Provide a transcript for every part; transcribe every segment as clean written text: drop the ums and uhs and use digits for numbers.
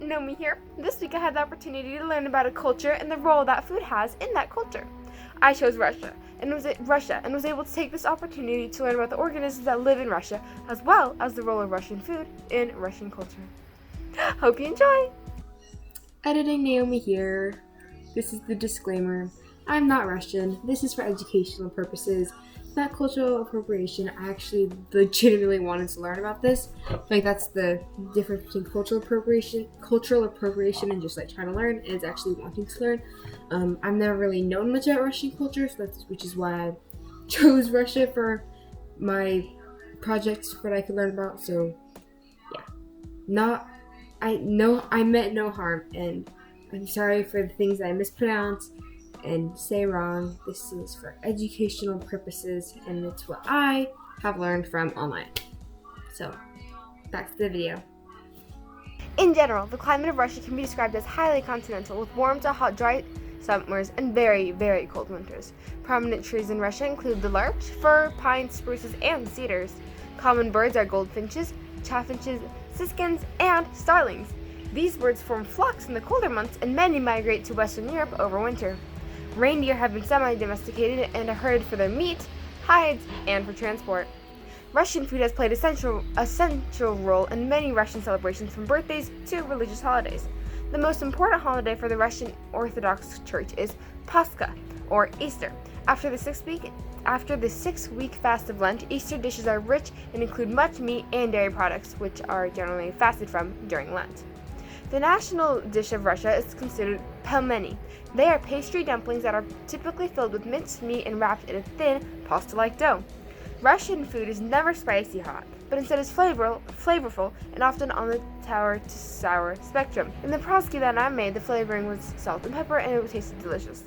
Nomi here. This week I had the opportunity to learn about a culture and the role that food has in that culture. I chose Russia and was able to take this opportunity to learn about the organisms that live in Russia, as well as the role of Russian food in Russian culture. Hope you enjoy! Editing Naomi here. This is the disclaimer. I'm not Russian. This is for educational purposes. Not cultural appropriation. I actually legitimately wanted to learn about this. Like, that's the difference between cultural appropriation and just like trying to learn is actually wanting to learn. I've never really known much about Russian culture, which is why I chose Russia for my projects that I could learn about. So yeah, I meant no harm, and I'm sorry for the things that I mispronounce and say wrong. This is for educational purposes, and it's what I have learned from online. So, back to the video. In general, the climate of Russia can be described as highly continental, with warm to hot, dry summers and very, very cold winters. Prominent trees in Russia include the larch, fir, pine, spruces, and cedars. Common birds are goldfinches, chaffinches, siskins, and starlings. These birds form flocks in the colder months, and many migrate to Western Europe over winter. Reindeer have been semi-domesticated and are herded for their meat, hides, and for transport. Russian food has played a central role in many Russian celebrations, from birthdays to religious holidays. The most important holiday for the Russian Orthodox Church is Pascha, or Easter. After the six-week fast of Lent, Easter dishes are rich and include much meat and dairy products, which are generally fasted from during Lent. The national dish of Russia is considered pelmeni. They are pastry dumplings that are typically filled with minced meat and wrapped in a thin, pasta-like dough. Russian food is never spicy hot, but instead is flavorful and often on the sour to sour spectrum. In the Pirozhki that I made, the flavoring was salt and pepper, and it tasted delicious.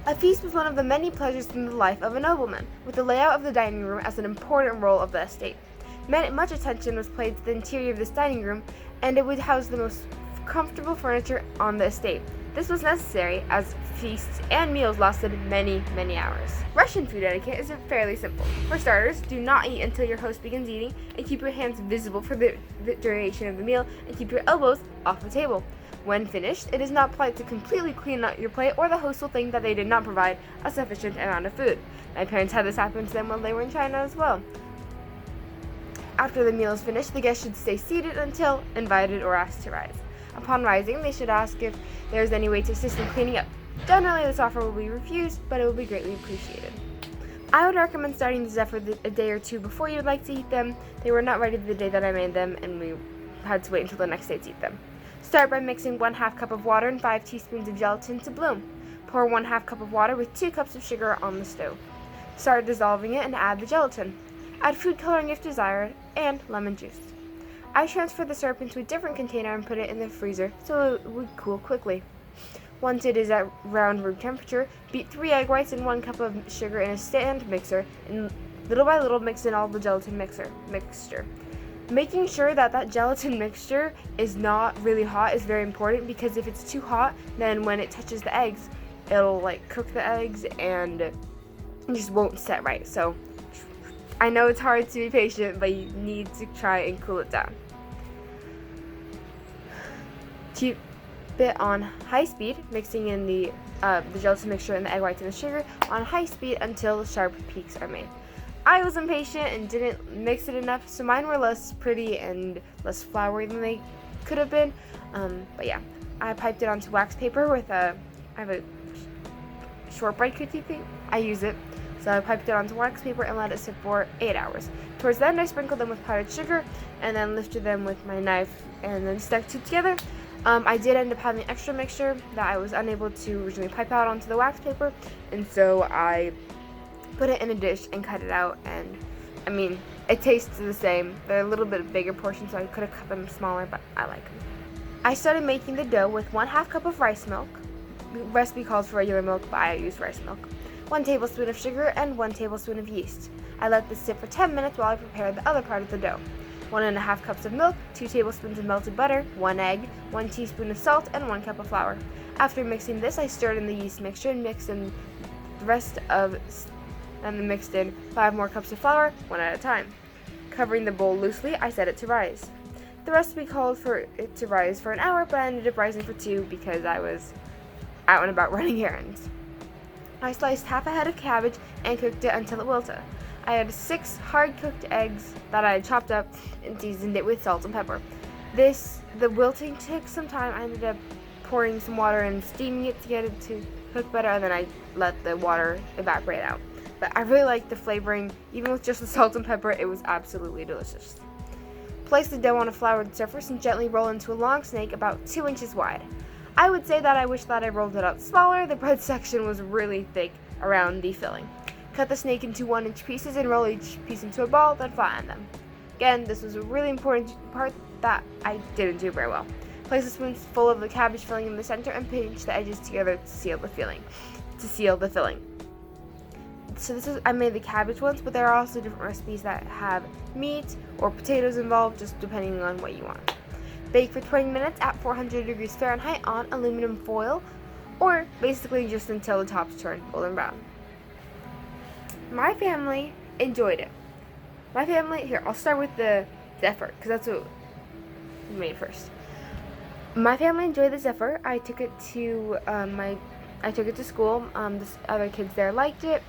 A feast was one of the many pleasures in the life of a nobleman, with the layout of the dining room as an important role of the estate. Much attention was paid to the interior of this dining room, and it would house the most comfortable furniture on the estate. This was necessary as feasts and meals lasted many, many hours. Russian food etiquette is fairly simple. For starters, do not eat until your host begins eating, and keep your hands visible for the duration of the meal, and keep your elbows off the table. When finished, it is not polite to completely clean out your plate, or the host will think that they did not provide a sufficient amount of food. My parents had this happen to them when they were in China as well. After the meal is finished, the guests should stay seated until invited or asked to rise. Upon rising, they should ask if there is any way to assist in cleaning up. Generally, this offer will be refused, but it will be greatly appreciated. I would recommend starting the Zefir a day or two before you would like to eat them. They were not ready the day that I made them, and we had to wait until the next day to eat them. Start by mixing 1/2 cup of water and 5 teaspoons of gelatin to bloom. Pour 1/2 cup of water with 2 cups of sugar on the stove. Start dissolving it and add the gelatin. Add food coloring if desired, and lemon juice. I transfer the syrup into a different container and put it in the freezer so it would cool quickly. Once it is at round room temperature, beat 3 egg whites and 1 cup of sugar in a stand mixer, and little by little mix in all the gelatin mixture. Making sure that gelatin mixture is not really hot is very important, because if it's too hot, then when it touches the eggs, it'll cook the eggs and it just won't set right. So I know it's hard to be patient, but you need to try and cool it down. Keep it on high speed, mixing in the gelatin mixture and the egg whites and the sugar on high speed until the sharp peaks are made. I was impatient and didn't mix it enough, so mine were less pretty and less floury than they could have been. But yeah, I piped it onto wax paper with I have a shortbread cookie thing. I use it. So I piped it onto wax paper and let it sit for 8 hours. Towards the end, I sprinkled them with powdered sugar and then lifted them with my knife and then stuck two together. I did end up having extra mixture that I was unable to originally pipe out onto the wax paper, and so I put it in a dish and cut it out, and I mean, it tastes the same. They're a little bit bigger portions, so I could have cut them smaller, but I like them. I started making the dough with 1/2 cup of rice milk. The recipe calls for regular milk, but I use rice milk. 1 tablespoon of sugar and 1 tablespoon of yeast. I let this sit for 10 minutes while I prepared the other part of the dough. 1½ cups of milk, 2 tablespoons of melted butter, 1 egg, 1 teaspoon of salt, and 1 cup of flour. After mixing this, I stirred in the yeast mixture and mixed in the rest of, and then mixed in 5 more cups of flour, one at a time. Covering the bowl loosely, I set it to rise. The recipe called for it to rise for an hour, but I ended up rising for 2 because I was out and about running errands. I sliced half a head of cabbage and cooked it until it wilted. I had 6 hard-cooked eggs that I had chopped up and seasoned it with salt and pepper. The wilting took some time. I ended up pouring some water and steaming it to get it to cook better, and then I let the water evaporate out. But I really liked the flavoring. Even with just the salt and pepper, it was absolutely delicious. Place the dough on a floured surface and gently roll into a long snake about 2 inches wide. I would say that I wish that I rolled it out smaller. The bread section was really thick around the filling. Cut the snake into 1-inch pieces and roll each piece into a ball, then flatten them. Again, this was a really important part that I didn't do very well. Place a spoonful of the cabbage filling in the center and pinch the edges together to seal the filling. So I made the cabbage ones, but there are also different recipes that have meat or potatoes involved, just depending on what you want. Bake for 20 minutes at 400 degrees Fahrenheit on aluminum foil, or basically just until the tops turn golden brown. My family enjoyed it. I'll start with the Zefir, because that's what we made first. My family enjoyed the Zefir. I took it to school. The other kids there liked it.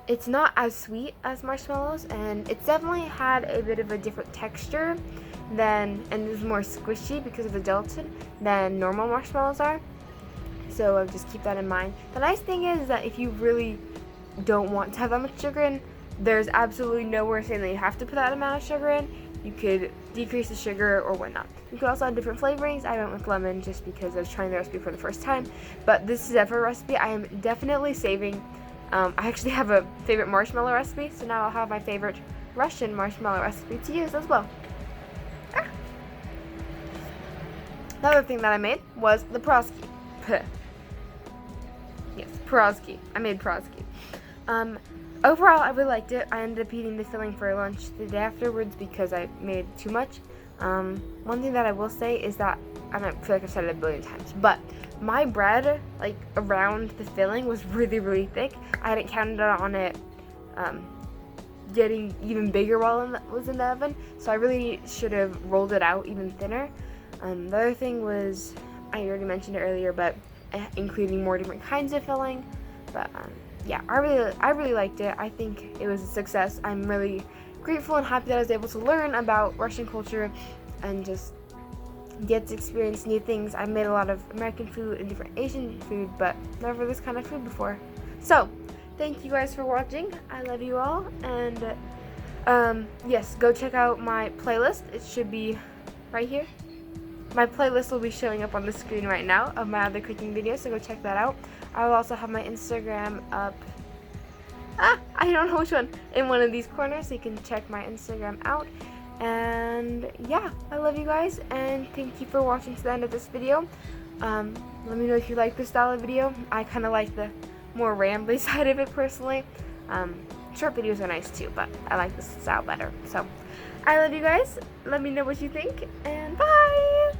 It's not as sweet as marshmallows, and it's definitely had a bit of a different texture and it was more squishy because of the gelatin than normal marshmallows are. So I'll just keep that in mind. The nice thing is that if you really don't want to have that much sugar in, there's absolutely nowhere saying that you have to put that amount of sugar in. You could decrease the sugar or whatnot. You could also add different flavorings. I went with lemon just because I was trying the recipe for the first time. But this Zefir recipe I am definitely saving. I actually have a favorite marshmallow recipe, so now I'll have my favorite Russian marshmallow recipe to use as well. Another thing that I made was the Pirozhki. Yes, Pirozhki. I made Pirozhki. Overall, I really liked it. I ended up eating the filling for lunch the day afterwards because I made too much. One thing that I will say is that, I feel like I've said it a billion times, but my bread, like, around the filling was really, really thick. I hadn't counted on it getting even bigger while it was in the oven, so I really should have rolled it out even thinner. The other thing was, I already mentioned it earlier, but including more different kinds of filling. But yeah, I really liked it. I think it was a success. I'm really grateful and happy that I was able to learn about Russian culture and just get to experience new things. I made a lot of American food and different Asian food, but never this kind of food before. So, thank you guys for watching. I love you all, and yes, go check out my playlist. It should be right here. My playlist will be showing up on the screen right now of my other cooking videos, so go check that out. I will also have my Instagram up, I don't know which one, in one of these corners, so you can check my Instagram out. And yeah, I love you guys, and thank you for watching to the end of this video. Let me know if you like this style of video. I kind of like the more rambly side of it personally. Short videos are nice too, but I like this style better. So I love you guys. Let me know what you think, and bye!